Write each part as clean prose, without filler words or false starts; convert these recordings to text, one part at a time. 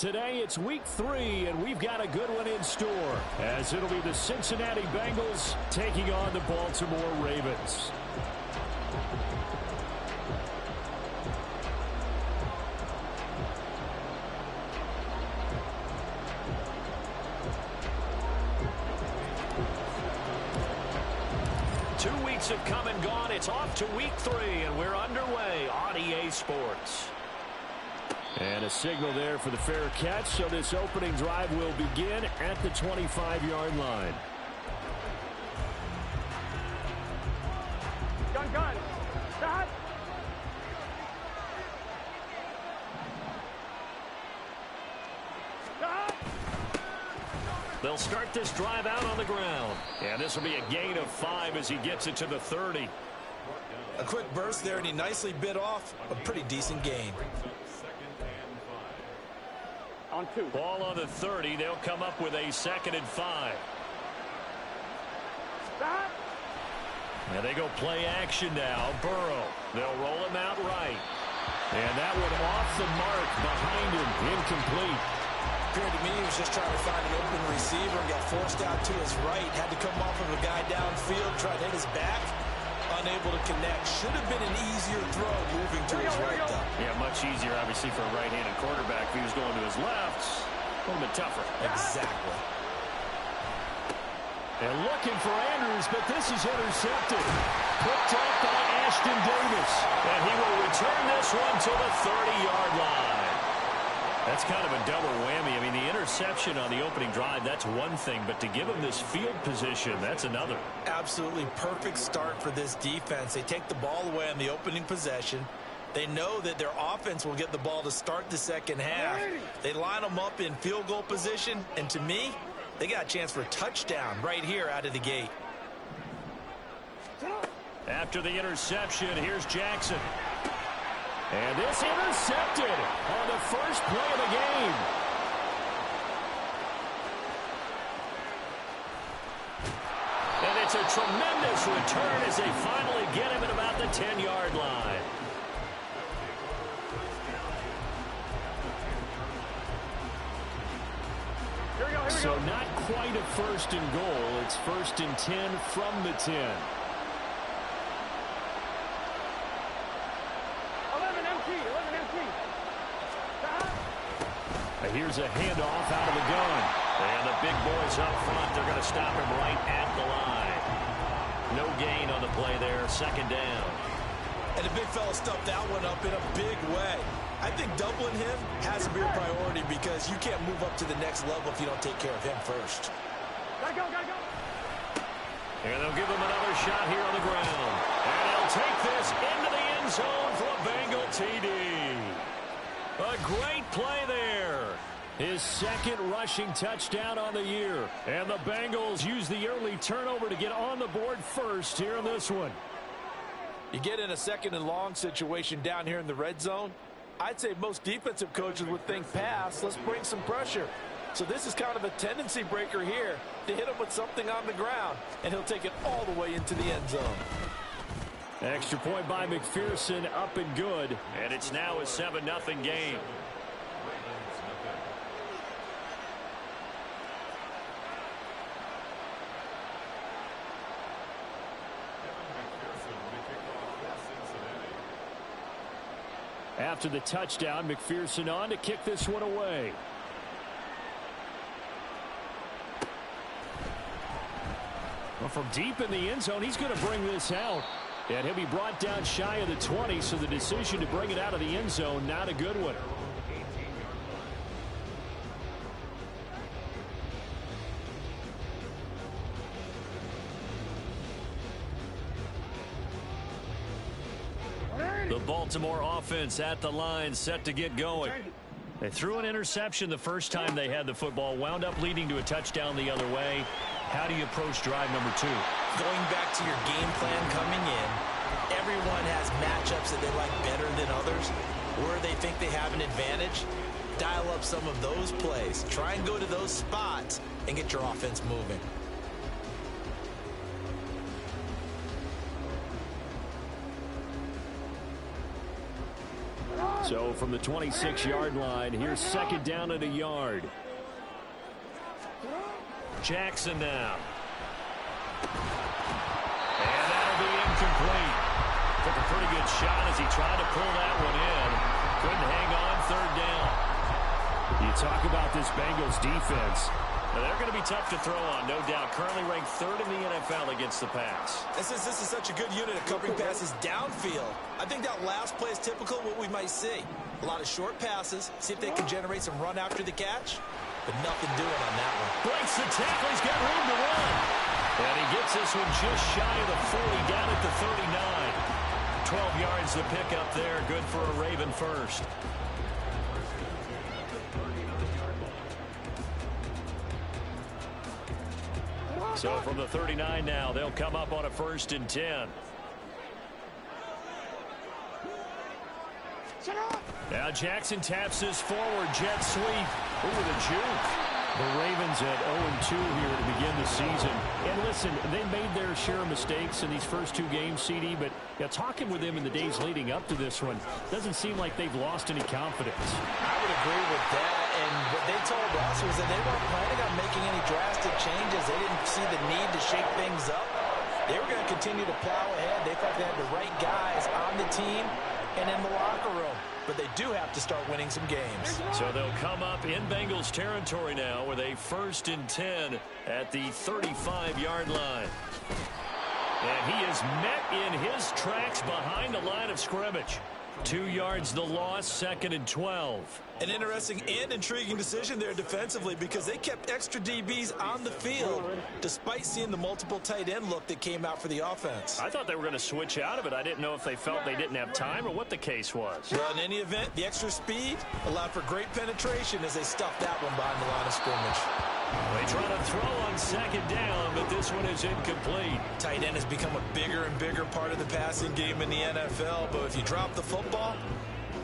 today it's week 3, and we've got a good one in store, as it'll be the Cincinnati Bengals taking on the Baltimore Ravens. Have come and gone. It's off to week 3, and we're underway on EA Sports. And a signal there for the fair catch, so this opening drive will begin at the 25-yard line. Gun. Stop. They'll start this drive out on the ground. And this will be a gain of 5 as he gets it to the 30. A quick burst there, and he nicely bit off a pretty decent gain. On 2. Ball on the 30. They'll come up with a 2nd and 5. Stop. And they go play action now. Burrow. They'll roll him out right. And that one off the mark behind him. Incomplete. Appeared to me he was just trying to find an open receiver and got forced out to his right. Had to come off of a guy downfield, tried to hit his back. Unable to connect. Should have been an easier throw moving to his right, though. Yeah, much easier, obviously, for a right-handed quarterback. If he was going to his left, a little bit tougher. Exactly. And looking for Andrews, but this is intercepted. Picked up by Ashton Davis. And he will return this one to the 30-yard line. That's kind of a double whammy. I mean, the interception on the opening drive, that's one thing. But to give him this field position, that's another. Absolutely perfect start for this defense. They take the ball away on the opening possession. They know that their offense will get the ball to start the second half. They line them up in field goal position. And to me, they got a chance for a touchdown right here out of the gate. After the interception, here's Jackson. And this intercepted on the first play of the game. And it's a tremendous return as they finally get him at about the 10-yard line. Here we go. So not quite a 1st and goal. It's 1st and 10 from the 10. 11 empty. Here's a handoff out of the gun. And the big boys up front, they're going to stop him right at the line. No gain on the play there, 2nd down. And the big fella stuffed that one up in a big way. I think doubling him has to be a priority because you can't move up to the next level if you don't take care of him first. Gotta go. And they'll give him another shot here on the ground. And they'll take this into the end zone for a Bengal TD. A great play there. His 2nd rushing touchdown on the year. And the Bengals use the early turnover to get on the board first here in this one. You get in a 2nd and long situation down here in the red zone. I'd say most defensive coaches would think pass. Let's bring some pressure. So this is kind of a tendency breaker here to hit him with something on the ground. And he'll take it all the way into the end zone. Extra point by McPherson, up and good. And it's now a 7-0 game. After the touchdown, McPherson on to kick this one away. Well, from deep in the end zone, he's going to bring this out. And he'll be brought down shy of the 20, so the decision to bring it out of the end zone, not a good one. The Baltimore offense at the line, set to get going. They threw an interception the first time they had the football, wound up leading to a touchdown the other way. How do you approach drive number 2? Going back to your game plan coming in, everyone has matchups that they like better than others, where they think they have an advantage. Dial up some of those plays. Try and go to those spots and get your offense moving. So from the 26-yard line, here's second down and a yard. Jackson now. And that'll be incomplete. Took a pretty good shot as he tried to pull that one in. Couldn't hang on, third down. You talk about this Bengals defense. Now, they're going to be tough to throw on, no doubt. Currently ranked third in the NFL against the pass. This is such a good unit of covering passes downfield. I think that last play is typical of what we might see. A lot of short passes, see if they can generate some run after the catch, but nothing doing on that one. Breaks the tackle, he's got room to run. And he gets this one just shy of the 40, down at the 39. 12 yards to pick up there, good for a Raven first. So from the 39 now, they'll come up on a 1st and 10. Now Jackson taps this forward, jet sweep. Ooh, the juke. The Ravens at 0-2 here to begin the season. And listen, they made their share of mistakes in these first 2 games, CD, but talking with them in the days leading up to this one, doesn't seem like they've lost any confidence. I would agree with that, and what they told us was that they weren't planning on making any drastic changes. They didn't see the need to shake things up. They were going to continue to plow ahead. They thought they had the right guys on the team and in the locker room. But they do have to start winning some games. So they'll come up in Bengals territory now with a 1st and 10 at the 35-yard line. And he is met in his tracks behind the line of scrimmage. 2 yards the loss, 2nd and 12. An interesting and intriguing decision there defensively because they kept extra DBs on the field despite seeing the multiple tight end look that came out for the offense. I thought they were going to switch out of it. I didn't know if they felt they didn't have time or what the case was. Well, in any event, the extra speed allowed for great penetration as they stuffed that one behind the line of scrimmage. They try to throw on 2nd down, but this one is incomplete. Tight end has become a bigger and bigger part of the passing game in the NFL, but if you drop the football,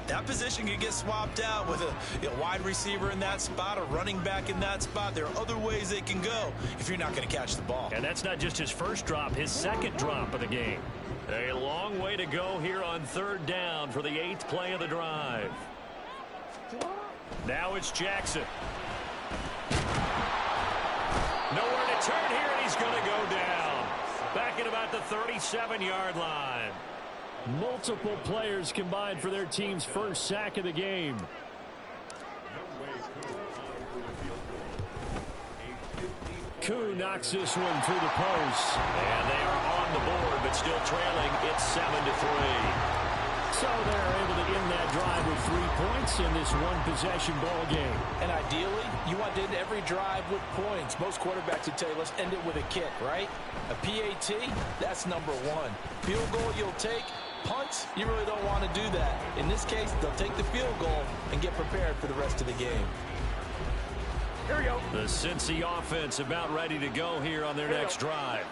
that position can get swapped out with a wide receiver in that spot, a running back in that spot. There are other ways they can go if you're not going to catch the ball. And that's not just his first drop, his 2nd drop of the game. A long way to go here on 3rd down for the 8th play of the drive. Now it's Jackson. Nowhere to turn here, and he's going to go down. Back at about the 37-yard line. Multiple players combined for their team's first sack of the game. Koo knocks this one through the post. And they are on the board, but still trailing. It's 7-3. So they're able to end that drive with 3 points in this one-possession ball game. And ideally, you want to end every drive with points. Most quarterbacks would tell you, let's end it with a kick, right? A PAT, that's number 1. Field goal you'll take. Punts, you really don't want to do that. In this case, they'll take the field goal and get prepared for the rest of the game. Here we go. The Cincy offense about ready to go here on their next drive.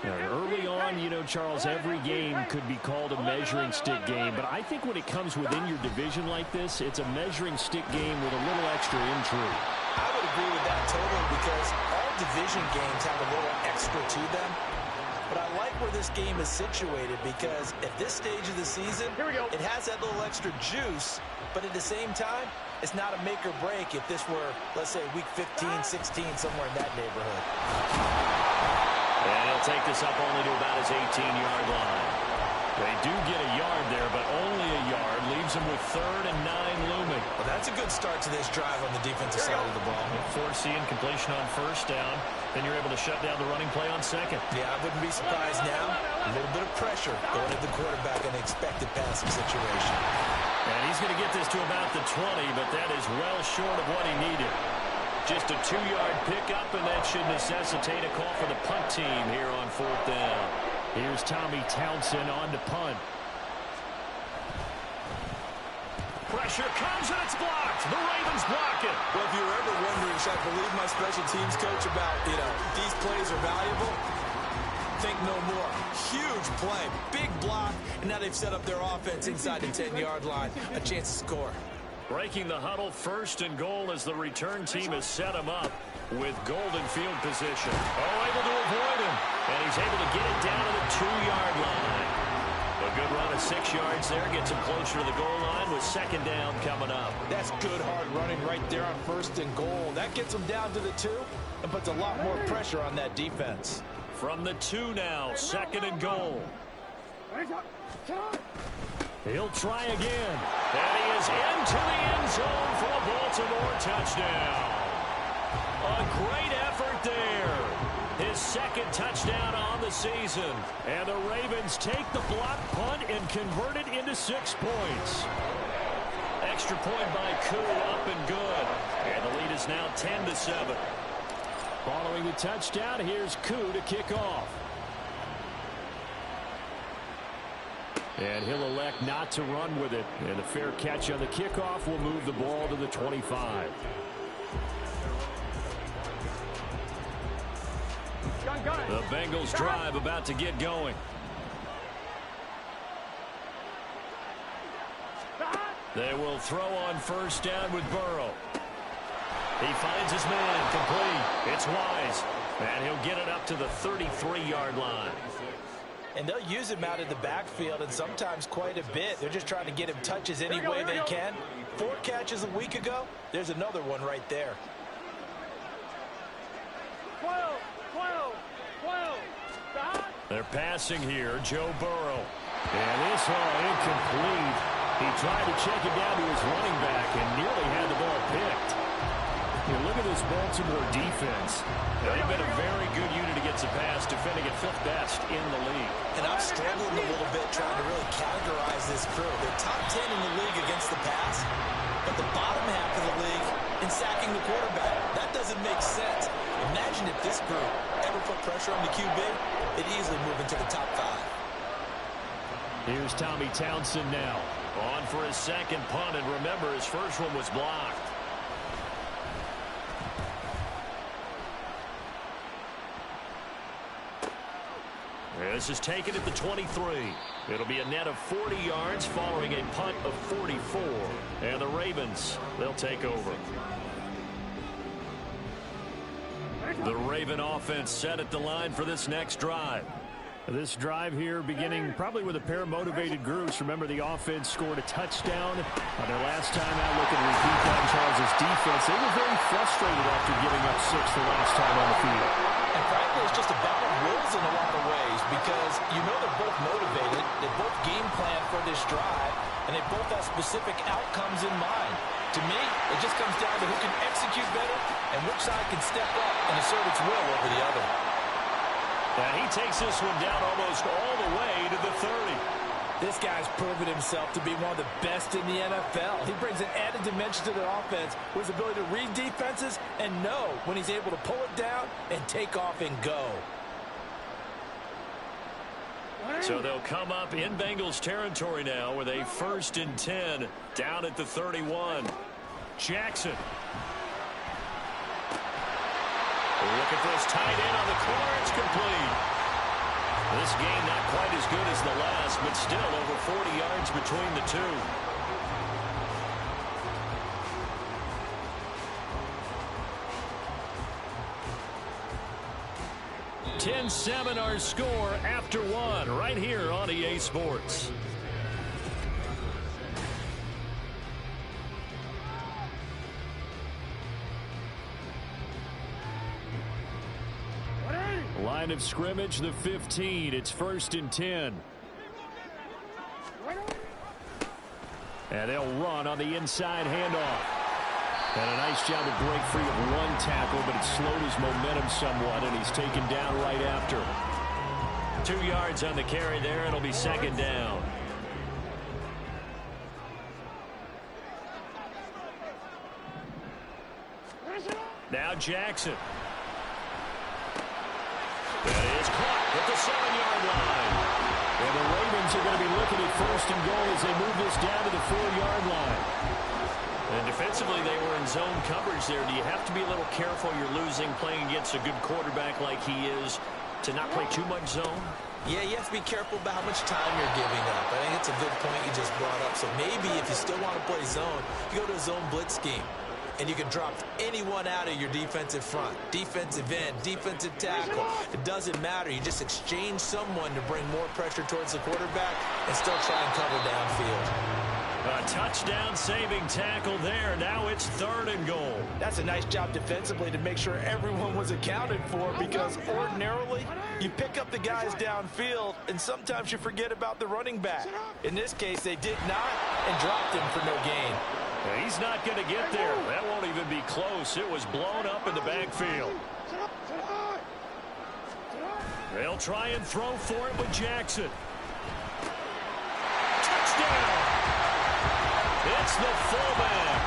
Now, early on, you know, Charles, every game could be called a measuring stick game, but I think when it comes within your division like this, it's a measuring stick game with a little extra intrigue. I would agree with that totally because all division games have a little extra to them. But I like where this game is situated because at this stage of the season, it has that little extra juice, but at the same time, it's not a make or break if this were, let's say, week 15, 16, somewhere in that neighborhood. And he'll take this up only to about his 18-yard line. They do get a yard there, but only a yard. Leaves him with 3rd and 9 looming. Well, that's a good start to this drive on the defensive side of the ball. Forcing completion on 1st down. Then you're able to shut down the running play on 2nd. Yeah, I wouldn't be surprised now. A little bit of pressure going at the quarterback in an expected passing situation. And he's going to get this to about the 20, but that is well short of what he needed. Just a 2-yard pickup, and that should necessitate a call for the punt team here on 4th down. Here's Tommy Townsend on to punt. Pressure comes, and it's blocked. The Ravens block it. Well, if you were ever wondering, should I believe my special teams coach about, these plays are valuable? Think no more. Huge play, big block, and now they've set up their offense inside the 10-yard line. A chance to score. Breaking the huddle, 1st and goal as the return team has set him up with golden field position. Oh, able to avoid him. And he's able to get it down to the 2-yard line. A good run of 6 yards there. Gets him closer to the goal line with second down coming up. That's good hard running right there on 1st and goal. That gets him down to the 2 and puts a lot more pressure on that defense. From the 2 now, 2nd and goal. He'll try again. And he is into the end zone for a Baltimore touchdown. A great effort there. His 2nd touchdown on the season. And the Ravens take the block punt and convert it into 6 points. Extra point by Koo, up and good. And the lead is now 10-7. Following the touchdown, here's Koo to kick off. And he'll elect not to run with it. And a fair catch on the kickoff will move the ball to the 25. The Bengals drive about to get going. They will throw on 1st down with Burrow. He finds his man, complete. It's Wise. And he'll get it up to the 33-yard line. And they'll use him out in the backfield, and sometimes quite a bit. They're just trying to get him touches any way they can. 4 catches a week ago. There's another one right there. 12. They're passing here, Joe Burrow. And this incomplete. He tried to check it down to his running back and nearly had the ball picked. You look at this Baltimore defense. They've been a very good unit against the pass, defending at 5th best in the league. And I'm struggling a little bit trying to really categorize this crew. They're top 10 in the league against the pass, but the bottom half of the league in sacking the quarterback. That doesn't make sense. Imagine if this group ever put pressure on the QB, they'd easily move into the top 5. Here's Tommy Townsend now. On for his 2nd punt, and remember, his 1st one was blocked. This is taken at the 23. It'll be a net of 40 yards following a punt of 44. And the Ravens, they'll take over. The Raven offense set at the line for this next drive. This drive here beginning probably with a pair of motivated groups. Remember, the offense scored a touchdown on their last time out. Look at repeat that, Charles' defense. They were very frustrated after giving up 6 the last time on the field. And frankly, it's just a battle of wills in a lot of ways because you know they're both motivated. They both game plan for this drive, and they both have specific outcomes in mind. To me, it just comes down to who can execute better and which side can step up and assert its will over the other. And he takes this one down almost all the way to the 30. This guy's proven himself to be one of the best in the NFL. He brings an added dimension to their offense with his ability to read defenses and know when he's able to pull it down and take off and go. So they'll come up in Bengals territory now with a 1st and 10 down at the 31. Jackson. Looking for his tight end on the corner. It's complete. This game not quite as good as the last, but still over 40 yards between the two. (10-7) our score after 1 right here on EA Sports. Line of scrimmage, the 15. It's 1st and 10. And they'll run on the inside handoff. And a nice job to break free of 1 tackle, but it slowed his momentum somewhat, and he's taken down right after. 2 yards on the carry there. It'll be 2nd down. Now Jackson. That is caught at the 7-yard line. And the Ravens are going to be looking at 1st and goal as they move this down to the 4-yard line. And defensively, they were in zone coverage there. Do you have to be a little careful? You're losing, playing against a good quarterback like he is, to not play too much zone? Yeah, you have to be careful about how much time you're giving up. I think it's a good point you just brought up. So maybe if you still want to play zone, you go to a zone blitz scheme. and you can drop anyone out of your defensive front. Defensive end, defensive tackle. It doesn't matter. You just exchange someone to bring more pressure towards the quarterback and still try and cover downfield. A touchdown-saving tackle there. Now it's 3rd and goal. That's a nice job defensively to make sure everyone was accounted for, because ordinarily you pick up the guys downfield and sometimes you forget about the running back. In this case, they did not and dropped him for no gain. He's not going to get there. That won't even be close. It was blown up in the backfield. They'll try and throw for it with Jackson. Touchdown! It's the fullback.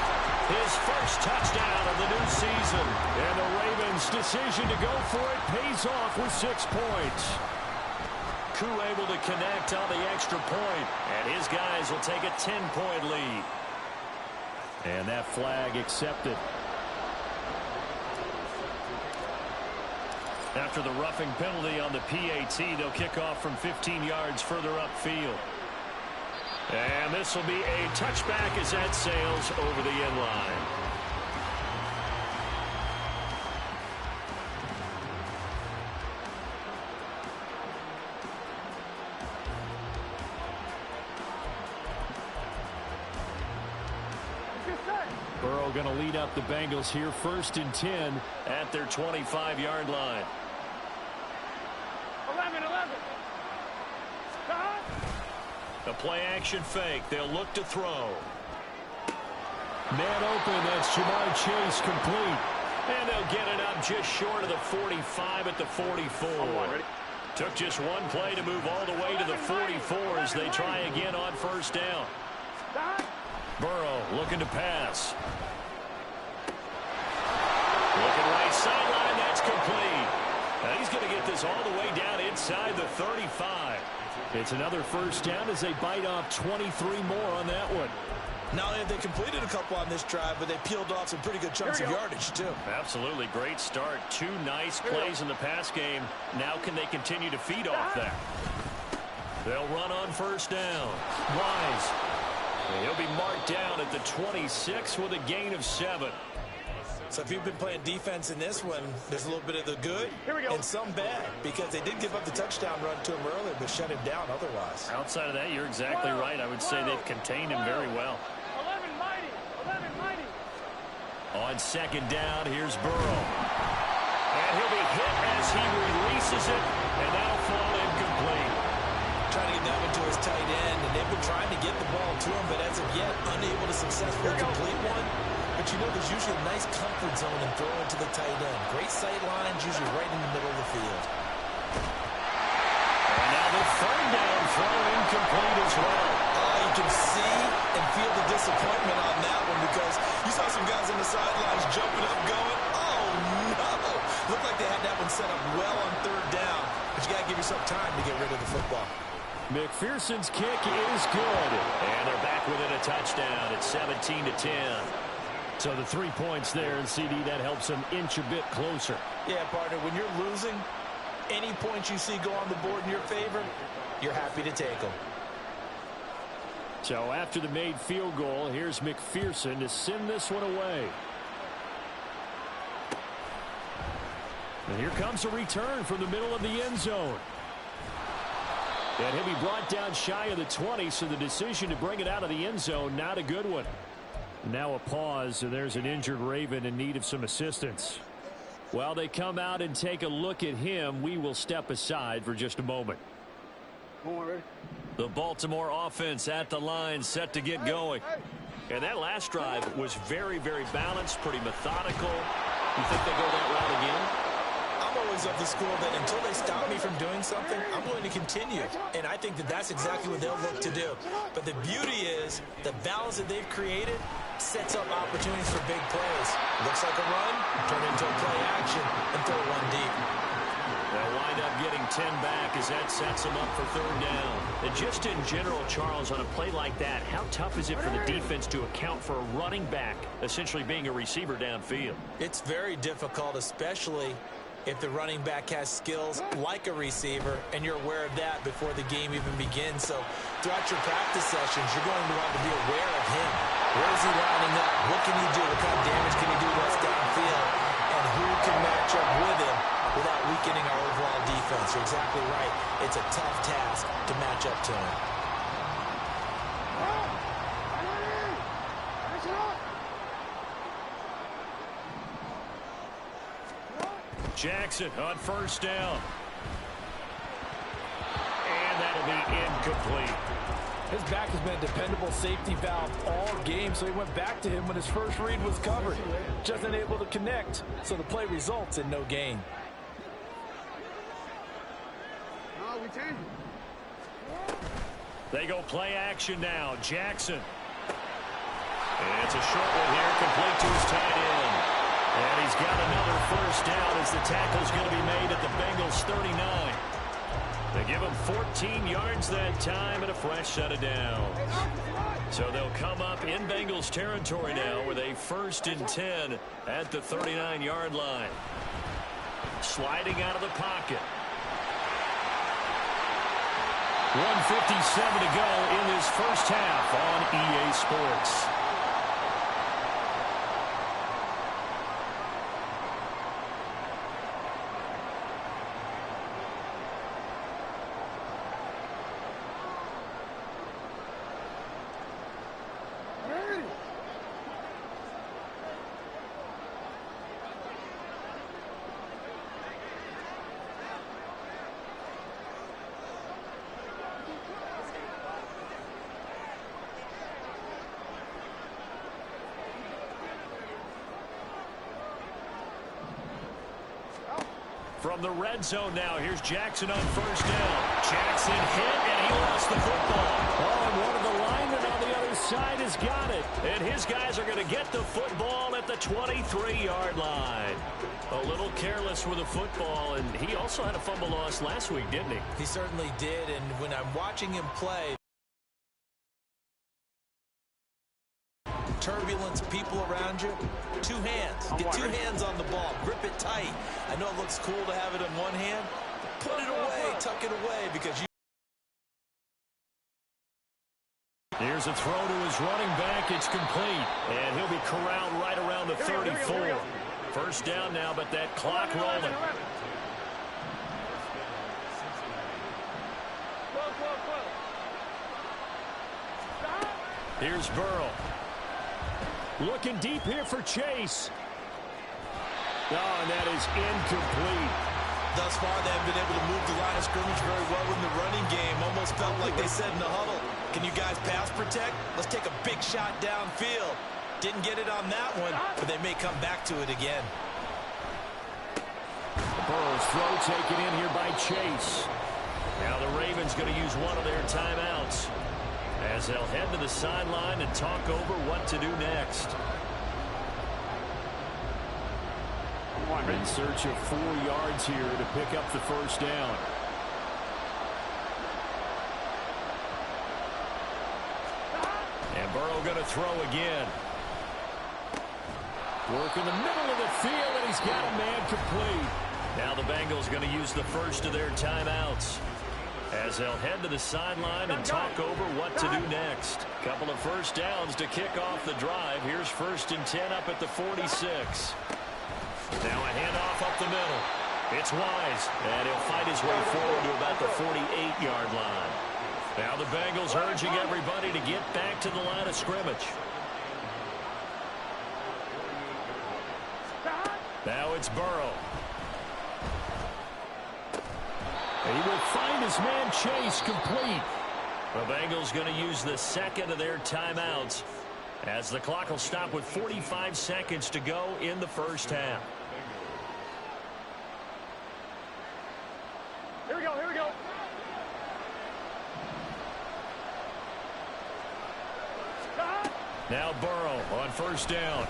His first touchdown of the new season. And the Ravens' decision to go for it pays off with 6 points. Koo able to connect on the extra point, and his guys will take a 10-point lead. And that flag accepted. After the roughing penalty on the PAT, they'll kick off from 15 yards further upfield. And this will be a touchback as that sails over the end line. Burrow going to lead up the Bengals here, 1st and 10 at their 25-yard line. 11. A play-action fake. They'll look to throw. Man open. That's Jamar Chase, complete. And they'll get it up just short of the 45 at the 44. Took just one play to move all the way to the 44 as they try again on 1st down. Burrow looking to pass. Looking right sideline. That's complete. Now he's going to get this all the way down inside the 35. It's another 1st down as they bite off 23 more on that one. Not only have they completed a couple on this drive, but they peeled off some pretty good chunks of yardage, too. Absolutely. Great start. 2 nice plays in the pass game. Now can they continue to feed off that? They'll run on 1st down. Wise. And he'll be marked down at the 26 with a gain of 7. So if you've been playing defense in this one, there's a little bit of the good and some bad, because they did give up the touchdown run to him earlier, but shut him down otherwise. Outside of that, you're exactly right. I would say they've contained him very well. 11 mighty. On 2nd down, here's Burrow. And he'll be hit as he releases it, and that'll fall incomplete. Trying to get that one to his tight end, and they've been trying to get the ball to him, but as of yet, unable to successfully complete one. But you know, there's usually a nice comfort zone in throwing to the tight end. Great sight lines, usually right in the middle of the field. And now the 3rd down throw incomplete as well. You can see and feel the disappointment on that one, because you saw some guys on the sidelines jumping up going, oh no! Looked like they had that one set up well on 3rd down, but you got to give yourself time to get rid of the football. McPherson's kick is good. And they're back within a touchdown. It's 17-10. So the 3 points there, and CD, that helps them inch a bit closer. Yeah, partner, when you're losing, any points you see go on the board in your favor, you're happy to take them. So after the made field goal, here's McPherson to send this one away. And here comes a return from the middle of the end zone. And he'll be brought down shy of the 20, so the decision to bring it out of the end zone, not a good one. Now a pause, and there's an injured Raven in need of some assistance. While they come out and take a look at him, we will step aside for just a moment. The Baltimore offense at the line, set to get going. And that last drive was very, very balanced, pretty methodical. You think they'll go that route again? I'm always of the school that until they stop me from doing something, I'm going to continue. And I think that that's exactly what they'll look to do. But the beauty is the balance that they've created sets up opportunities for big plays. Looks like a run, turn into a play action, and throw one deep. They'll wind up getting 10 back as that sets them up for 3rd down. And just in general, Charles, on a play like that, how tough is it for the defense to account for a running back essentially being a receiver downfield? It's very difficult, especially if the running back has skills like a receiver, and you're aware of that before the game even begins. So throughout your practice sessions, you're going to want to be aware of him. Where is he lining up? What can he do? What kind of damage can he do to us downfield? And who can match up with him without weakening our overall defense? You're exactly right. It's a tough task to match up to him. Jackson on first down. And that'll be incomplete. His back has been a dependable safety valve all game, so he went back to him when his first read was covered. Just unable to connect, so the play results in no gain. They go play action now. Jackson. And it's a short one here, complete to his tight end. And he's got another first down as the tackle's going to be made at the Bengals 39. They give him 14 yards that time and a fresh set of downs. So they'll come up in Bengals territory now with a 1st and 10 at the 39-yard line. Sliding out of the pocket. 1:57 to go in this first half on EA Sports. From the red zone now, here's Jackson on first down. Jackson hit, and he lost the football. Oh, and one of the linemen on the other side has got it. And his guys are going to get the football at the 23-yard line. A little careless with the football, and he also had a fumble loss last week, didn't he? He certainly did, and when I'm watching him play, turbulence, people around you, two hands. Get two hands on the ball. Grip it tight. I know it looks cool to have it in one hand. Put it away. Tuck it away because you... Here's a throw to his running back. It's complete. And he'll be corralled right around the 34. First down now, but that clock rolling. Here's Burrow. Looking deep here for Chase. Oh, and that is incomplete. Thus far, they have been able to move the line of scrimmage very well in the running game. Almost felt like they said in the huddle, can you guys pass protect? Let's take a big shot downfield. Didn't get it on that one, but they may come back to it again. Burrow's throw taken in here by Chase. Now the Ravens going to use one of their timeouts as they'll head to the sideline and talk over what to do next. In search of 4 yards here to pick up the first down. And Burrow going to throw again. Work in the middle of the field, and he's got a man complete. Now the Bengals going to use the first of their timeouts as they'll head to the sideline and talk over what to do next. Couple of first downs to kick off the drive. Here's 1st and 10 up at the 46. Now a handoff up the middle. It's Wise, and he'll fight his way forward to about the 48-yard line. Now the Bengals urging everybody to get back to the line of scrimmage. Now it's Burrow. He will find his man Chase complete. The Bengals going to use the second of their timeouts as the clock will stop with 45 seconds to go in the first half. Here we go, here we go. Now Burrow on first down.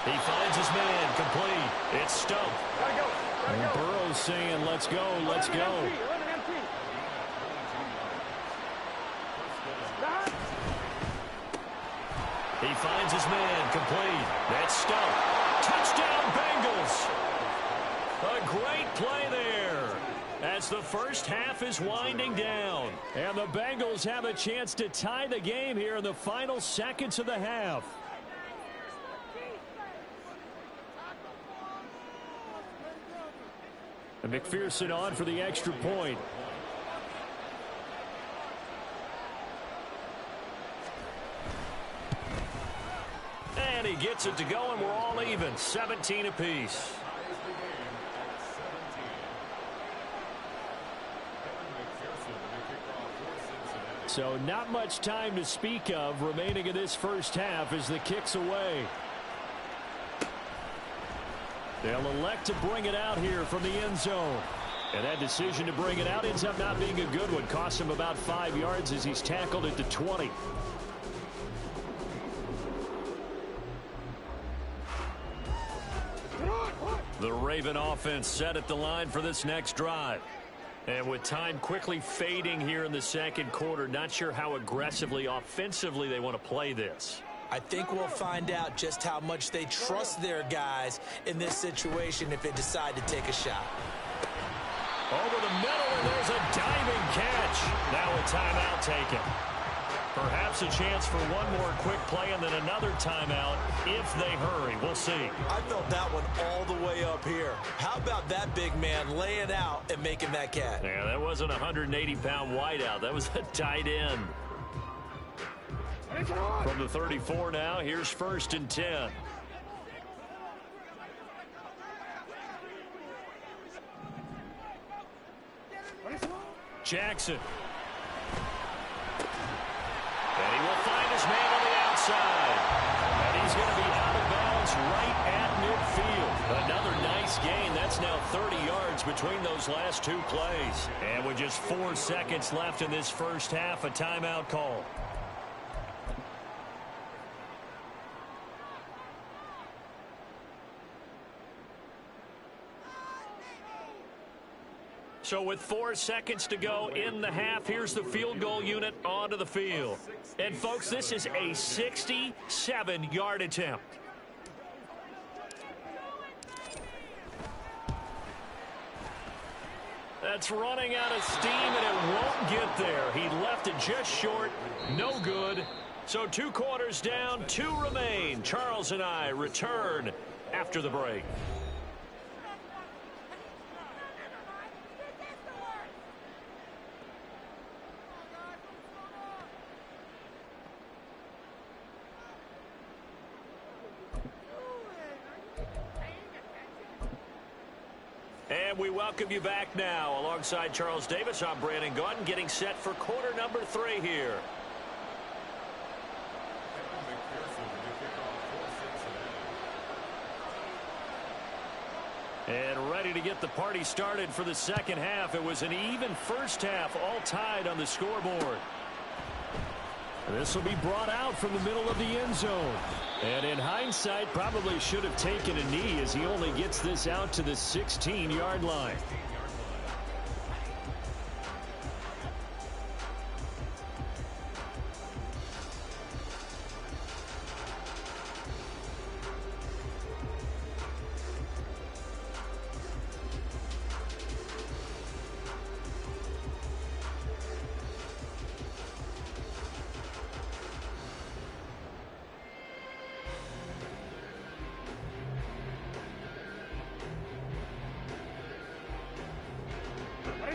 He finds his man complete. It's Stumpf. Gotta go. And Burrow's saying, let's go, let's go. He finds his man complete. That's Stumpf. Touchdown Bengals. A great play there as the first half is winding down. And the Bengals have a chance to tie the game here in the final seconds of the half. And McPherson on for the extra point. And he gets it to go, and we're all even, 17 apiece. So not much time to speak of remaining in this first half as the kick's away. They'll elect to bring it out here from the end zone. And that decision to bring it out ends up not being a good one. Costs him about 5 yards as he's tackled at the 20. The Raven offense set at the line for this next drive. And with time quickly fading here in the second quarter, not sure how aggressively, offensively they want to play this. I think we'll find out just how much they trust their guys in this situation if they decide to take a shot. Over the middle, and there's a diving catch. Now a timeout taken. Perhaps a chance for one more quick play and then another timeout if they hurry. We'll see. I felt that one all the way up here. How about that big man laying out and making that catch? Yeah, that wasn't a 180-pound wideout. That was a tight end. From the 34 now, here's 1st and 10. Jackson. And he will find his man on the outside. And he's going to be out of bounds right at midfield. Another nice gain. That's now 30 yards between those last two plays. And with just 4 seconds left in this first half, a timeout call. So with 4 seconds to go in the half, here's the field goal unit onto the field. And folks, this is a 67-yard attempt. That's running out of steam, and it won't get there. He left it just short. No good. So 2 quarters down, 2 remain. Charles and I return after the break. And we welcome you back now. Alongside Charles Davis, I'm Brandon Gaudin, getting set for quarter number 3 here. And ready to get the party started for the second half. It was an even first half, all tied on the scoreboard. This will be brought out from the middle of the end zone. And in hindsight, probably should have taken a knee as he only gets this out to the 16-yard line.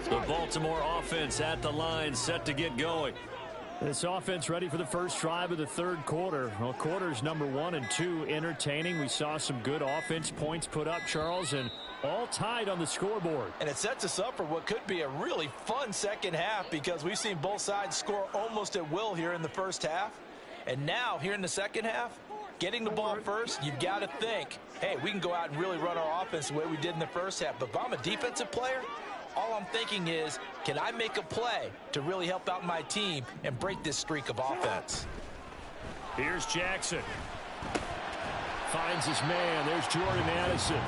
The Baltimore offense at the line, set to get going. This offense ready for the first drive of the third quarter. Well, quarters number 1 and 2 entertaining. We saw some good offense points put up, Charles, and all tied on the scoreboard. And it sets us up for what could be a really fun second half because we've seen both sides score almost at will here in the first half. And now, here in the second half, getting the ball first, you've got to think, hey, we can go out and really run our offense the way we did in the first half. But if I'm a defensive player, all I'm thinking is, can I make a play to really help out my team and break this streak of offense? Here's Jackson. Finds his man. There's Jordan Addison.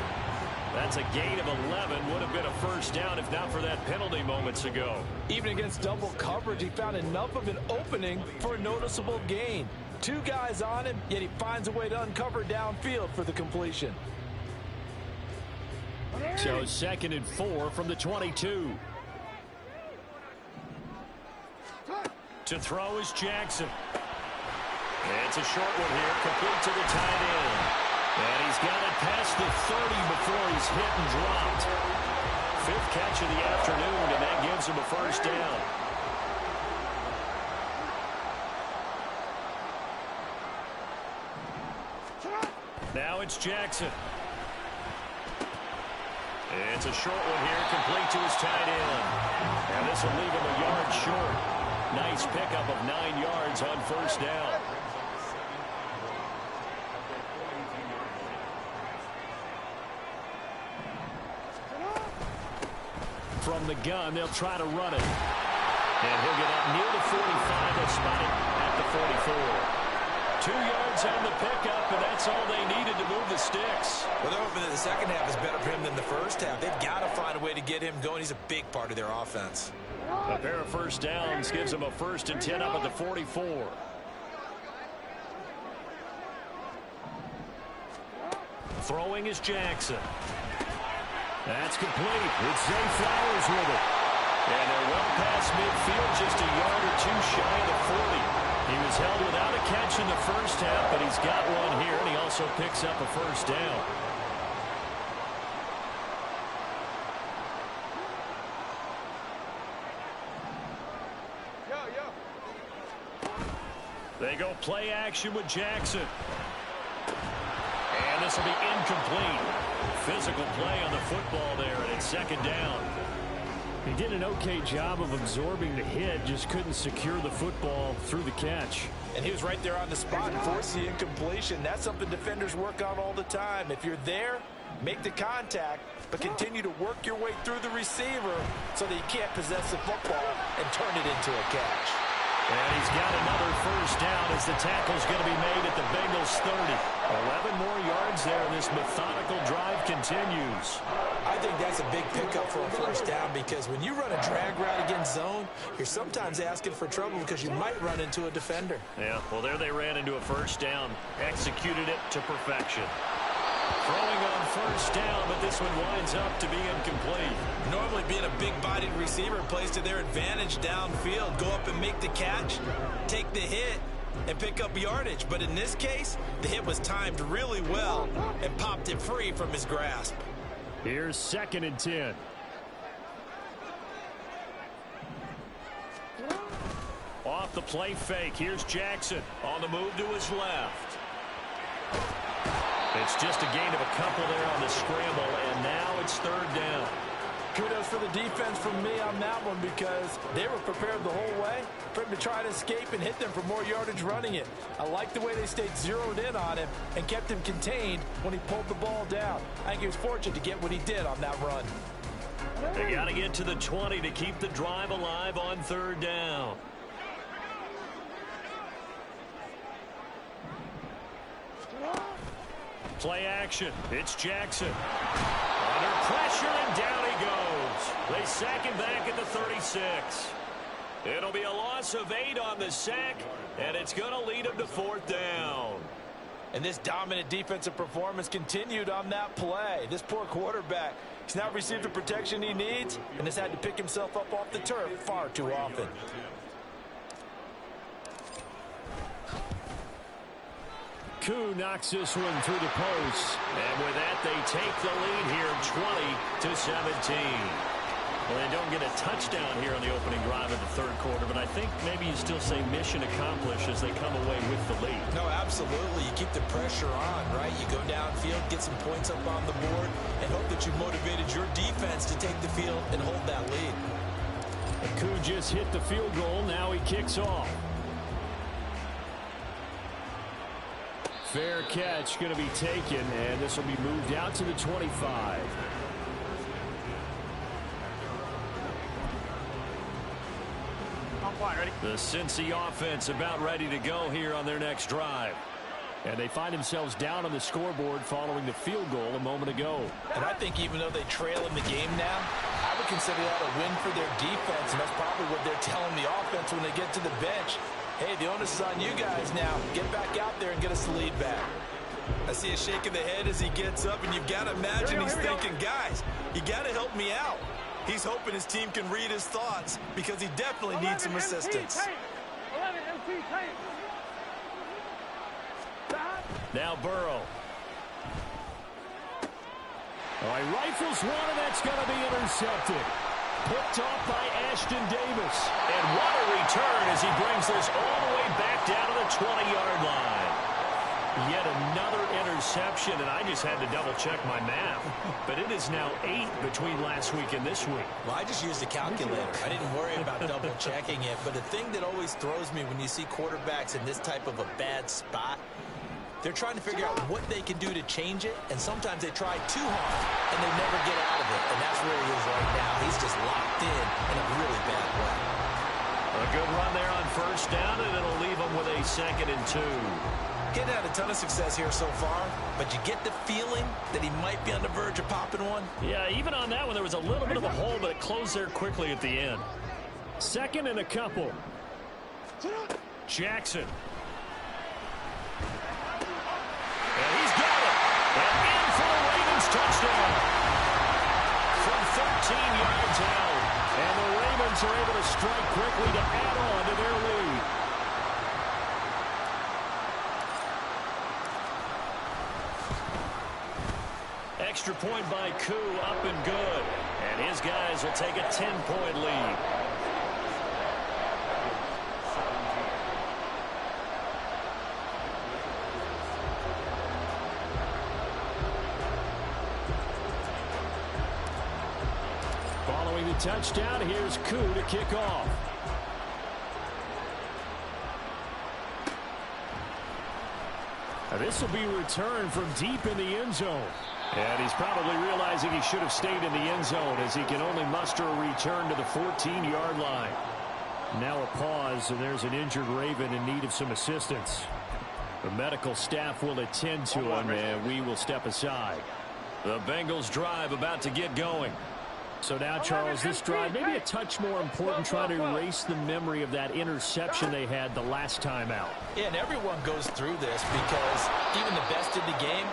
That's a gain of 11. Would have been a first down if not for that penalty moments ago. Even against double coverage, he found enough of an opening for a noticeable gain. 2 guys on him, yet he finds a way to uncover downfield for the completion. So 2nd and 4 from the 22. To throw is Jackson. It's a short one here, complete to the tight end. And he's got it past the 30 before he's hit and dropped. 5th catch of the afternoon, and that gives him a first down. Now it's Jackson. It's a short one here, complete to his tight end. And this will leave him a yard short. Nice pickup of 9 yards on first down. From the gun, they'll try to run it. And he'll get up near the 45. They'll spot it at the 44. 2 yards on the pickup, and that's all they needed to move the sticks. Well, they're hoping that the second half is better for him than the first half. They've got to find a way to get him going. He's a big part of their offense. A pair of first downs gives them a 1st and 10 up at the 44. Throwing is Jackson. That's complete. It's Zay Flowers with it. And they're well past midfield, just a yard or 2 shy of the 40. He was held without a catch in the first half, but he's got one here, and he also picks up a first down. They go play action with Jackson. And this will be incomplete. Physical play on the football there, and it's 2nd down. He did an okay job of absorbing the hit, just couldn't secure the football through the catch. And he was right there on the spot and forced the incompletion. That's something defenders work on all the time. If you're there, make the contact, but continue to work your way through the receiver so that you can't possess the football and turn it into a catch. And he's got another first down as the tackle's going to be made at the Bengals 30. 11 more yards there, and this methodical drive continues. I think that's a big pickup for a first down, because when you run a drag route against zone, you're sometimes asking for trouble because you might run into a defender. Yeah, well, there they ran into a first down, executed it to perfection. Throwing on first down, but this one winds up to be incomplete. Normally being a big-bodied receiver plays to their advantage downfield. Go up and make the catch, take the hit, and pick up yardage. But in this case, the hit was timed really well and popped it free from his grasp. Here's 2nd and 10. Off the play fake, here's Jackson on the move to his left. It's just a gain of a couple there on the scramble, and now it's 3rd down. Kudos for the defense from me on that one, because they were prepared the whole way for him to try to escape and hit them for more yardage running it. I like the way they stayed zeroed in on him and kept him contained when he pulled the ball down. I think he was fortunate to get what he did on that run. They got to get to the 20 to keep the drive alive on 3rd down. Play action. It's Jackson. Under pressure, and down he goes. They sack him back at the 36. It'll be a loss of 8 on the sack, and it's going to lead him to 4th down. And this dominant defensive performance continued on that play. This poor quarterback, he's not received the protection he needs and has had to pick himself up off the turf far too often. Koo knocks this one through the post. And with that, they take the lead here, 20-17. Well, they don't get a touchdown here on the opening drive of the 3rd quarter, but I think maybe you still say mission accomplished as they come away with the lead. No, absolutely. You keep the pressure on, right? You go downfield, get some points up on the board, and hope that you motivated your defense to take the field and hold that lead. Koo just hit the field goal. Now he kicks off. Fair catch going to be taken, and this will be moved out to the 25. Ready? The Cincy offense about ready to go here on their next drive. And they find themselves down on the scoreboard following the field goal a moment ago. And I think even though they trail in the game now, I would consider that a win for their defense, and that's probably what they're telling the offense when they get to the bench. Hey, the onus is on you guys now. Get back out there and get us the lead back. I see a shake of the head as he gets up, and you've got to imagine he's thinking, guys, you got to help me out. He's hoping his team can read his thoughts because he definitely needs some assistance. 11 MT tight. Now Burrow. Oh, he rifles one, and that's going to be intercepted. Picked off by Ashton Davis. And what a return as he brings this all the way back down to the 20-yard line. Yet another interception, and I just had to double-check my math. But it is now 8 between last week and this week. Well, I just used a calculator. I didn't worry about double-checking it. But the thing that always throws me when you see quarterbacks in this type of a bad spot, they're trying to figure out what they can do to change it, and sometimes they try too hard, and they never get out of it. And that's where he is right now. He's just locked in a really bad way. A good run there on first down, and it'll leave him with a 2nd and 2. He's had a ton of success here so far, but you get the feeling that he might be on the verge of popping one. Yeah, even on that one, there was a little bit of a hole, but it closed there quickly at the end. 2nd and a couple. Jackson. And he's got it. And in for the Ravens touchdown. From 13 yards out. And the Ravens are able to strike quickly to add on to their lead. Extra point by Koo, up and good. And his guys will take a 10-point lead. Following the touchdown, here's Koo to kick off. Now this will be returned from deep in the end zone. And he's probably realizing he should have stayed in the end zone as he can only muster a return to the 14-yard line. Now a pause, and there's an injured Raven in need of some assistance. The medical staff will attend to him, and we will step aside. The Bengals drive about to get going. So now, Charles, this drive maybe a touch more important, trying to erase the memory of that interception they had the last time out. Yeah, and everyone goes through this because even the best in the game,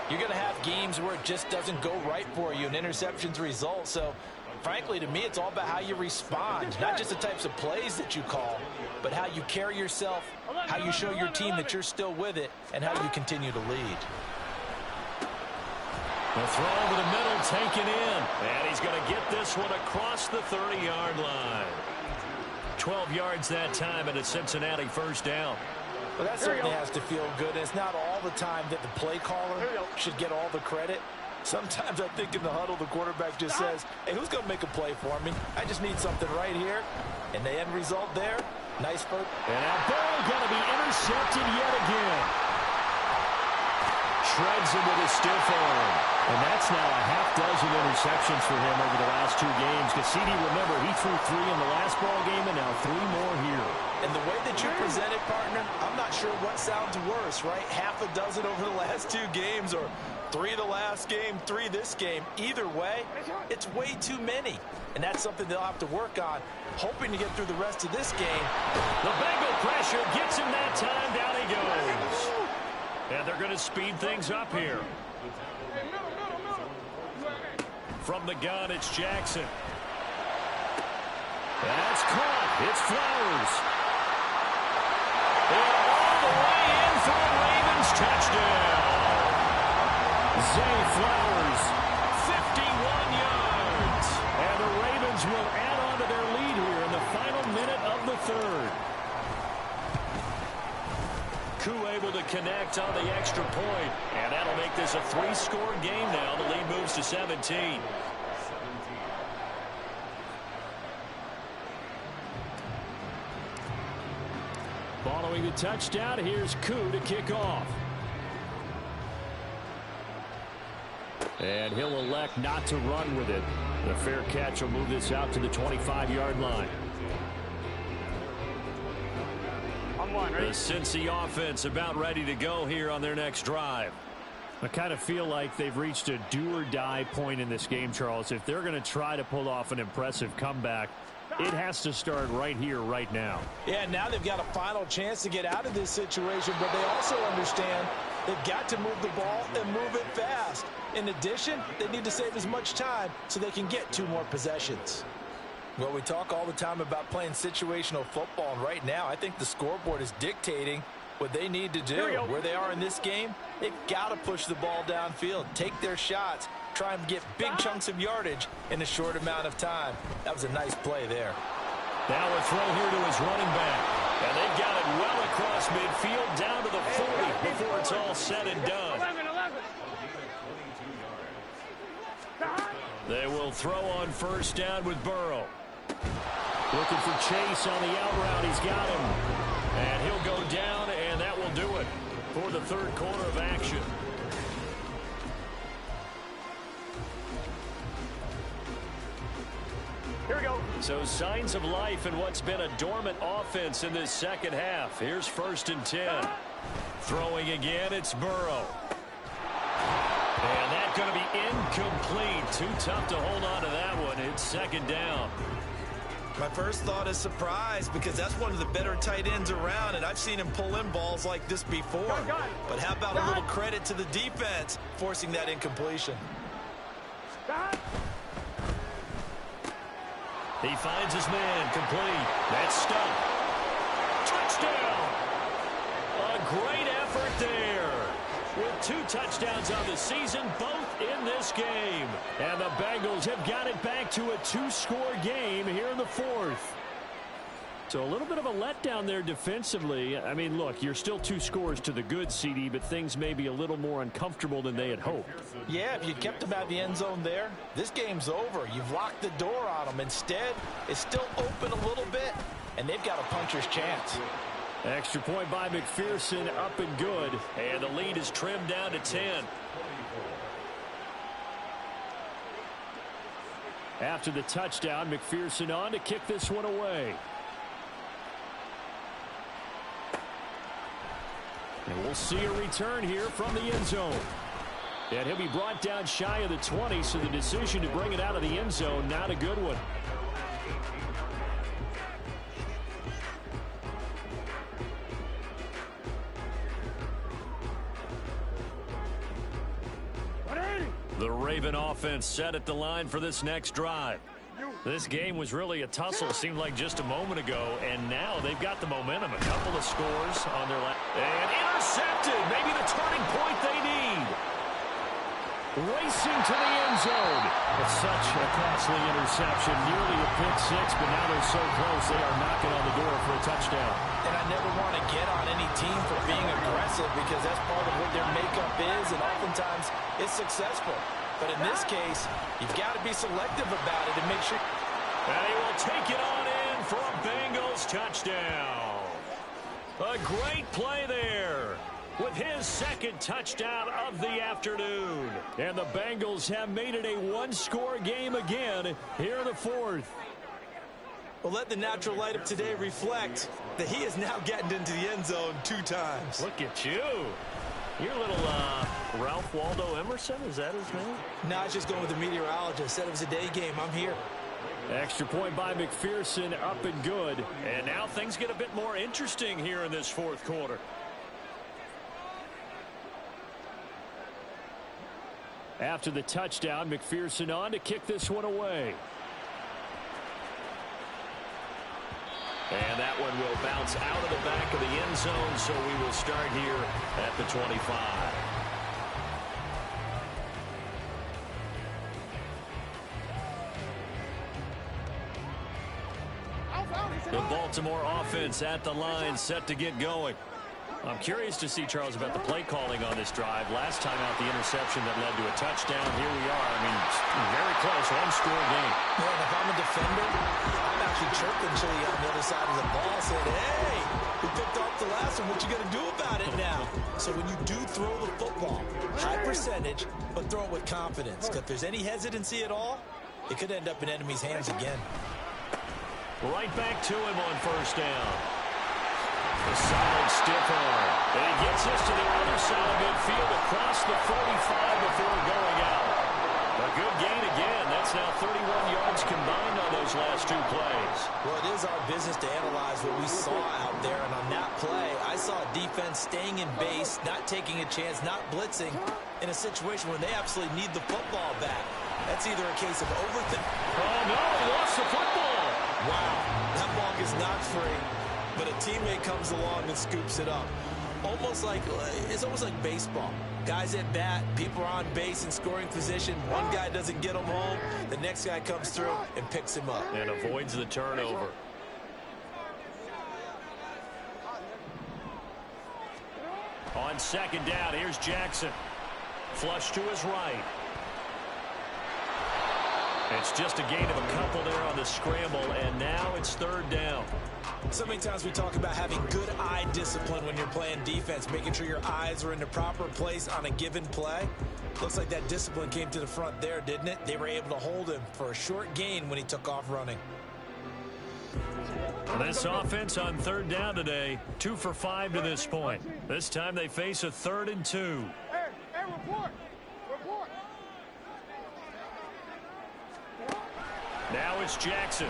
you're going to have games where it just doesn't go right for you and interceptions result. So, frankly, to me, it's all about how you respond, not just the types of plays that you call, but how you carry yourself, how you show your team that you're still with it, and how you continue to lead. The throw over the middle, taken in. And he's going to get this one across the 30-yard line. 12 yards that time and a Cincinnati first down. Well, that certainly has to feel good. It's not all the time that the play caller should get all the credit. Sometimes I think in the huddle, the quarterback just says, hey, who's going to make a play for me? I just need something right here. And the end result there, nice first. And now Burrow going to be intercepted yet again. Shreds him with a stiff arm. And that's now a half dozen interceptions for him over the last 2 games. Cassidy, remember, he threw 3 in the last ball game and now 3 more here. And the way that you present it, partner, I'm not sure what sounds worse, right? Half a dozen over the last 2 games or 3 the last game, 3 this game. Either way, it's way too many. And that's something they'll have to work on, hoping to get through the rest of this game. The Bengal pressure gets him that time. Down he goes. And they're going to speed things up here. From the gun, it's Jackson. That's caught. It's Flowers. And all the way in for a Ravens touchdown. Zay Flowers, 51 yards. And the Ravens will add on to their lead here in the final minute of the 3rd. Koo able to connect on the extra point, and that'll make this a 3-score game now. The lead moves to 17. Following the touchdown, here's Koo to kick off. And he'll elect not to run with it. The fair catch will move this out to the 25-yard line. The Cincy offense about ready to go here on their next drive. I kind of feel like they've reached a do-or-die point in this game, Charles. If they're going to try to pull off an impressive comeback, it has to start right here, right now. Yeah, now they've got a final chance to get out of this situation, but they also understand They've got to move the ball and move it fast. In addition, they need to save as much time so they can get 2 more possessions. Well, we talk all the time about playing situational football, and right now I think the scoreboard is dictating what they need to do. Where they are in this game, they've got to push the ball downfield, take their shots, try and get big chunks of yardage in a short amount of time. That was a nice play there. Now a throw here to his running back. And they've got it well across midfield down to the 40 before it's all said and done. 11. They will throw on first down with Burrow. Looking for Chase on the out route. He's got him. And he'll go down, and that will do it for the third quarter of action. Here we go. So signs of life in what's been a dormant offense in this second half. Here's 1st and 10. Throwing again, it's Burrow. And that's going to be incomplete. Too tough to hold on to that one. It's 2nd down. My first thought is surprise because that's one of the better tight ends around, and I've seen him pull in balls like this before. But how about a little credit to the defense forcing that incompletion? He finds his man, complete. That's stuck. Touchdown! A great effort there. With 2 touchdowns on the season, both in this game. And the Bengals have got it back to a 2-score game here in the 4th. So a little bit of a letdown there defensively. I mean, look, you're still 2 scores to the good, CD, but things may be a little more uncomfortable than they had hoped. Yeah, if you kept them out of the end zone there, this game's over. You've locked the door on them. Instead, it's still open a little bit, and they've got a puncher's chance. Extra point by McPherson, up and good. And the lead is trimmed down to 10. After the touchdown, McPherson on to kick this one away. And we'll see a return here from the end zone. And he'll be brought down shy of the 20, so the decision to bring it out of the end zone, not a good one. The Raven offense set at the line for this next drive. This game was really a tussle, seemed like just a moment ago, and now they've got the momentum. A couple of scores on their lap. And intercepted, maybe the turning point they need. Racing to the end zone. It's such a costly interception, nearly a pick 6, but now they're so close they are knocking on the door for a touchdown. And I never want to get on any team for being aggressive because that's part of what their makeup is, and oftentimes it's successful. But in this case, you've got to be selective about it and make sure. And he will take it on in for a Bengals touchdown. A great play there with his 2nd touchdown of the afternoon. And the Bengals have made it a 1-score game again here in the 4th. Well, let the natural light of today reflect that he has now gotten into the end zone 2 times. Look at you. Your little Ralph Waldo Emerson, is that his name? No, I was just going with the meteorologist. Said it was a day game. I'm here. Extra point by McPherson, up and good. And now things get a bit more interesting here in this 4th quarter. After the touchdown, McPherson on to kick this one away. And that one will bounce out of the back of the end zone, so we will start here at the 25. The Baltimore offense at the line, set to get going. I'm curious to see, Charles, about the play calling on this drive. Last time out, the interception that led to a touchdown. Here we are. I mean, very close, 1-score game. Yeah, and if I'm a defender, I'm actually chirping Chili on the other side of the ball, saying, hey, we picked off the last one. What you going to do about it now? So when you do throw the football, high percentage, but throw it with confidence. Because if there's any hesitancy at all, it could end up in enemy's hands again. Right back to him on first down. A solid stiff arm. And he gets us to the other side of midfield across the 45 before going out. A good gain again. That's now 31 yards combined on those last 2 plays. Well, it is our business to analyze what we saw out there, and on that play, I saw a defense staying in base, not taking a chance, not blitzing, in a situation where they absolutely need the football back. That's either a case of overthinking. Oh, no, he lost the football. Wow, that ball gets knocked free, but a teammate comes along and scoops it up. It's almost like baseball. Guys at bat, people are on base in scoring position. One guy doesn't get him home. The next guy comes through and picks him up. And avoids the turnover. On second down, here's Jackson. Flush to his right. It's just a gain of a couple there on the scramble, and now it's third down. So many times we talk about having good eye discipline when you're playing defense, making sure your eyes are in the proper place on a given play. Looks like that discipline came to the front there, didn't it? They were able to hold him for a short gain when he took off running. This offense on third down today, 2 for 5 to this point. This time they face a 3rd and 2. Hey, report. Now it's Jackson.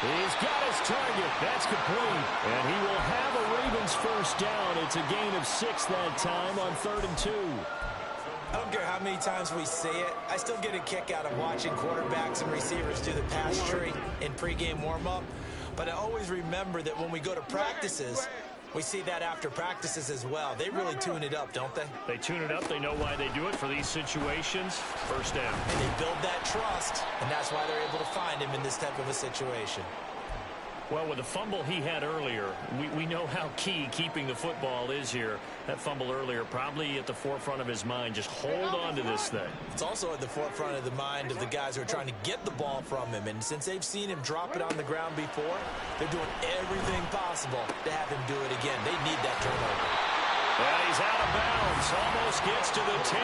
He's got his target. That's complete. And he will have a Ravens first down. It's a gain of 6 that time on 3rd and 2. I don't care how many times we say it, I still get a kick out of watching quarterbacks and receivers do the pass tree in pregame warm-up. But I always remember that when we go to practices, we see that after practices as well. They really tune it up, don't they? They tune it up. They know why they do it for these situations. First down. And they build that trust, and that's why they're able to find him in this type of a situation. Well, with the fumble he had earlier, we know how key keeping the football is here. That fumble earlier probably at the forefront of his mind. Just hold on to this thing. It's also at the forefront of the mind of the guys who are trying to get the ball from him. And since they've seen him drop it on the ground before, they're doing everything possible to have him do it again. They need that turnover. And he's out of bounds. Almost gets to the 10.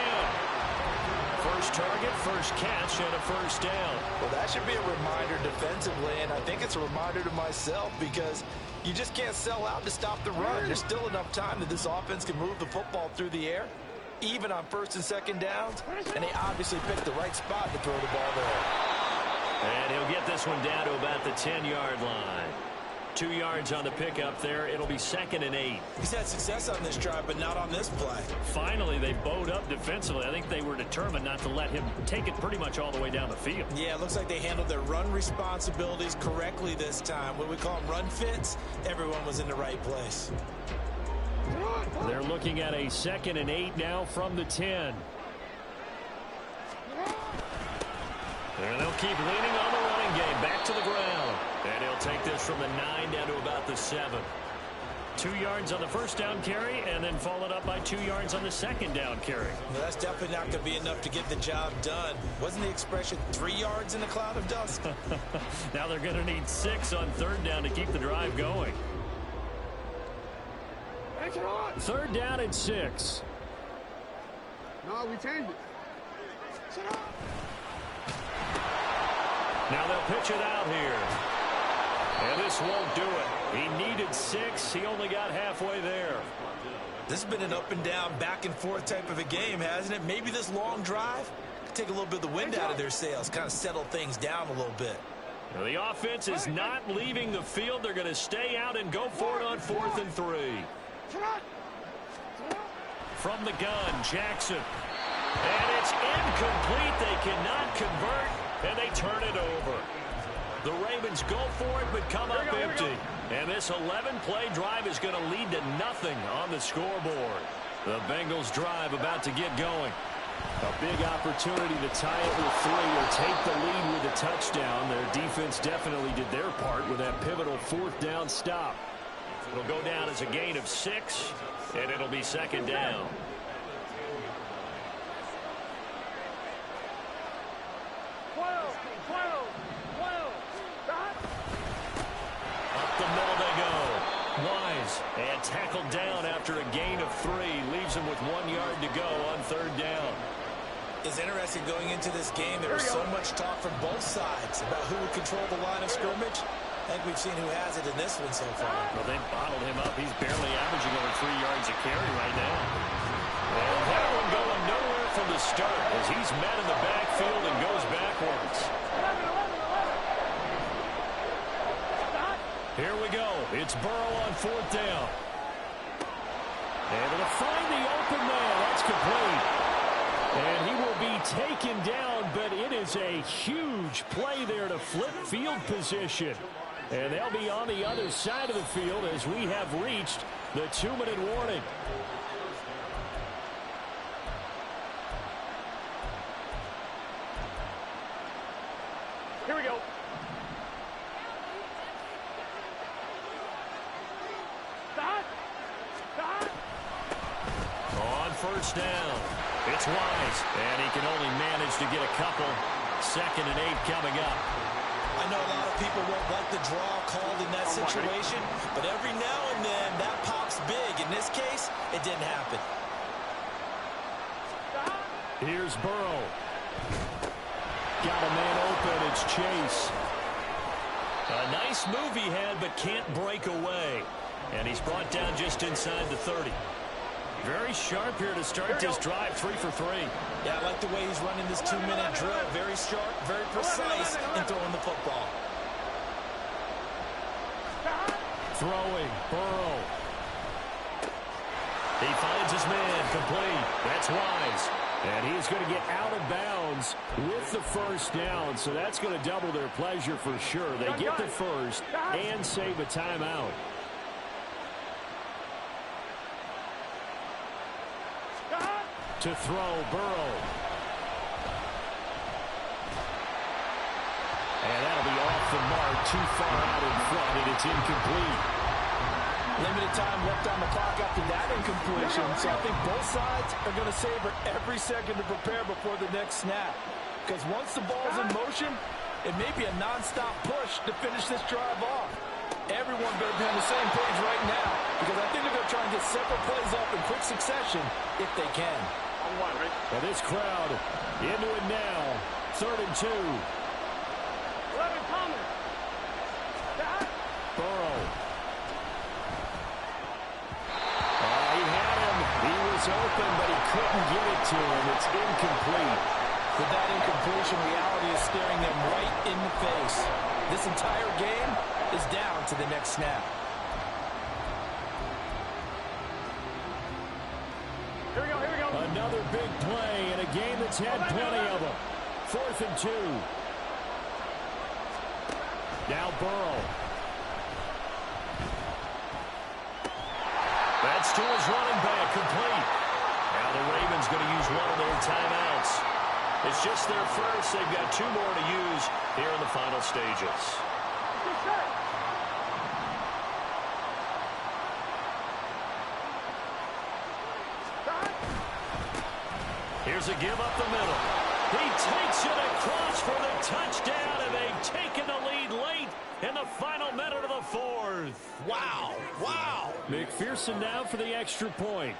First target, first catch, and a first down. Well, that should be a reminder defensively, and I think it's a reminder to myself because you just can't sell out to stop the run. There's still enough time that this offense can move the football through the air, even on first and second downs, and they obviously picked the right spot to throw the ball there. And he'll get this one down to about the 10-yard line. 2 yards on the pickup there. It'll be 2nd and 8. He's had success on this drive, but not on this play. Finally, they bowed up defensively. I think they were determined not to let him take it pretty much all the way down the field. Yeah, it looks like they handled their run responsibilities correctly this time. What we call them run fits, everyone was in the right place. They're looking at a 2nd and 8 now from the 10. And they'll keep leaning on the running game. Back to the ground. And he'll take this from the 9 down to about the 7. 2 yards on the first down carry, and then followed up by 2 yards on the second down carry. Well, that's definitely not going to be enough to get the job done. Wasn't the expression 3 yards in a cloud of dust? Now they're going to need 6 on third down to keep the drive going. 3rd down and 6. No, we changed it. Now they'll pitch it out here. And this won't do it. He needed 6. He only got halfway there. This has been an up and down, back and forth type of a game, hasn't it? Maybe this long drive could take a little bit of the wind out of their sails, kind of settle things down a little bit. Now the offense is not leaving the field. They're going to stay out and go for it on 4th and 3. From the gun, Jackson. And it's incomplete. They cannot convert, and they turn it over. The Ravens go for it, but come up empty. And this 11-play drive is going to lead to nothing on the scoreboard. The Bengals drive about to get going. A big opportunity to tie it with 3 or take the lead with a touchdown. Their defense definitely did their part with that pivotal 4th down stop. It'll go down as a gain of 6, and it'll be 2nd down. And tackled down after a gain of 3. Leaves him with 1 yard to go on 3rd down. It's interesting going into this game. There was so much talk from both sides about who would control the line of scrimmage. I think we've seen who has it in this one so far. Well, they bottled him up. He's barely averaging over 3 yards a carry right now. And that one going nowhere from the start as he's met in the backfield and goes backwards. It's Burrow on 4th down. Able to find the open man. That's complete. And he will be taken down, but it is a huge play there to flip field position. And they'll be on the other side of the field as we have reached the 2-minute warning. Here we go. On 1st down, it's Wise, and he can only manage to get a couple. 2nd and 8 coming up. I know a lot of people won't like the draw called in that situation, but every now and then that pops big. In this case, it didn't happen. Here's Burrow. Got a man open. It's Chase. A nice move he had, but can't break away. And he's brought down just inside the 30. Very sharp here to start this drive, 3 for 3. Yeah, I like the way he's running this 2-minute drill. Very sharp, very precise in throwing the football. Throwing, Burrow. He finds his man, complete. That's Wise. And he's going to get out of bounds with the 1st down, so that's going to double their pleasure for sure. They get the 1st and save a timeout. To throw, Burrow. And that'll be off the mark, too far out in front, and it's incomplete. Limited time left on the clock after that incompletion, so I think both sides are going to savor every second to prepare before the next snap. Because once the ball's in motion, it may be a nonstop push to finish this drive off. Everyone better be on the same page right now, because I think they're going to try and get several plays up in quick succession if they can. Well, this crowd into it now. 3rd and 2. 11 coming. Burrow. He had him. He was open, but he couldn't get it to him. It's incomplete. With that incompletion, reality is staring them right in the face. This entire game is down to the next snap. Here we go, here we go. Another big play in a game that's had plenty of them. 4th and 2. Now Burrow. That's to his running back, complete. Now the Ravens going to use one of their timeouts. It's just their 1st. They've got 2 more to use here in the final stages. Here's a give up the middle. He takes it across for the touchdown, and they've taken the lead late in the final minute of the 4th. Wow, wow. McPherson now for the extra point.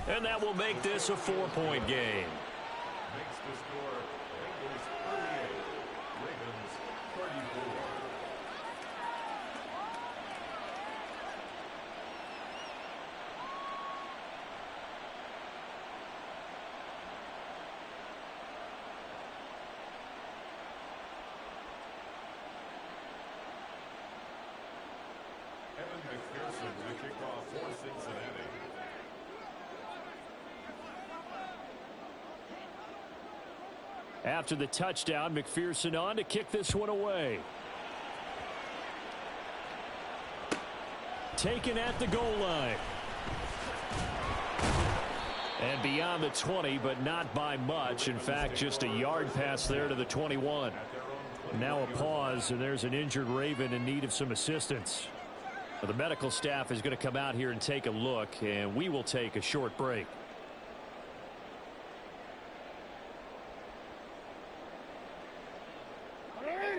And that will make this a 4-point game. Makes the score Bengals 38, Ravens 34. Evan McPherson to kick off for Cincinnati. After the touchdown, McPherson on to kick this one away. Taken at the goal line. And beyond the 20, but not by much. In fact, just a yard pass there to the 21. Now a pause, and there's an injured Raven in need of some assistance. Well, the medical staff is going to come out here and take a look, and we will take a short break.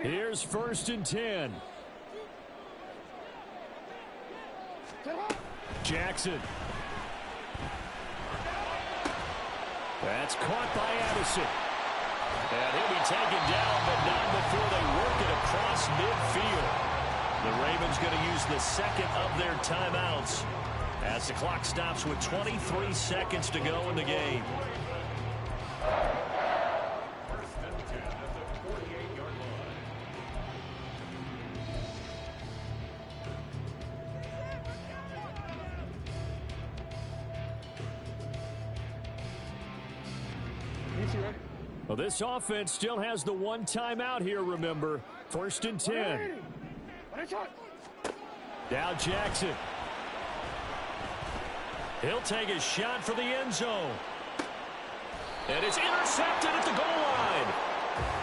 Here's 1st and 10. Jackson. That's caught by Addison. And he'll be taken down, but not before they work it across midfield. The Ravens going to use the 2nd of their timeouts as the clock stops with 23 seconds to go in the game. 1st and 10 at the DC, right? Well, this offense still has the one timeout here, remember. 1st and 10. Dow Jackson. He'll take a shot for the end zone. And it's intercepted at the goal line.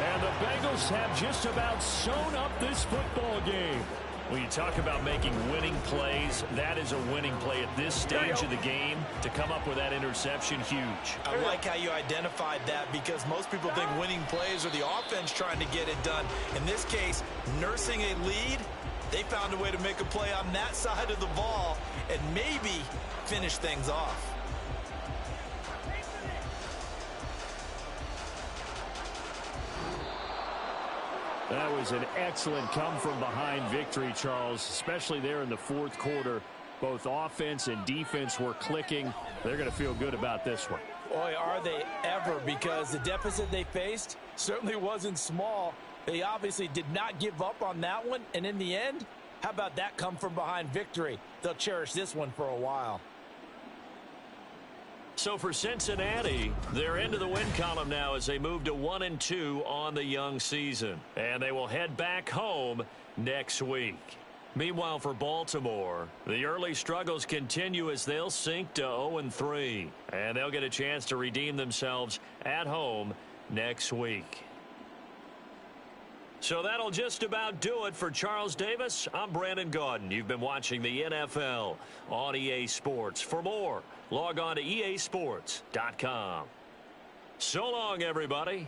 And the Bengals have just about sewn up this football game. When you talk about making winning plays, that is a winning play at this stage of the game. To come up with that interception, huge. I like how you identified that because most people think winning plays are the offense trying to get it done. In this case, nursing a lead, they found a way to make a play on that side of the ball and maybe finish things off. That was an excellent come-from-behind victory, Charles, especially there in the 4th quarter. Both offense and defense were clicking. They're going to feel good about this one. Boy, are they ever, because the deficit they faced certainly wasn't small. They obviously did not give up on that one, and in the end, how about that come-from-behind victory? They'll cherish this one for a while. So for Cincinnati, they're into the win column now as they move to 1-2 on the young season. And they will head back home next week. Meanwhile, for Baltimore, the early struggles continue as they'll sink to 0-3. And they'll get a chance to redeem themselves at home next week. So that'll just about do it for Charles Davis. I'm Brandon Gaudin. You've been watching the NFL on EA Sports. For more, log on to easports.com. So long, everybody.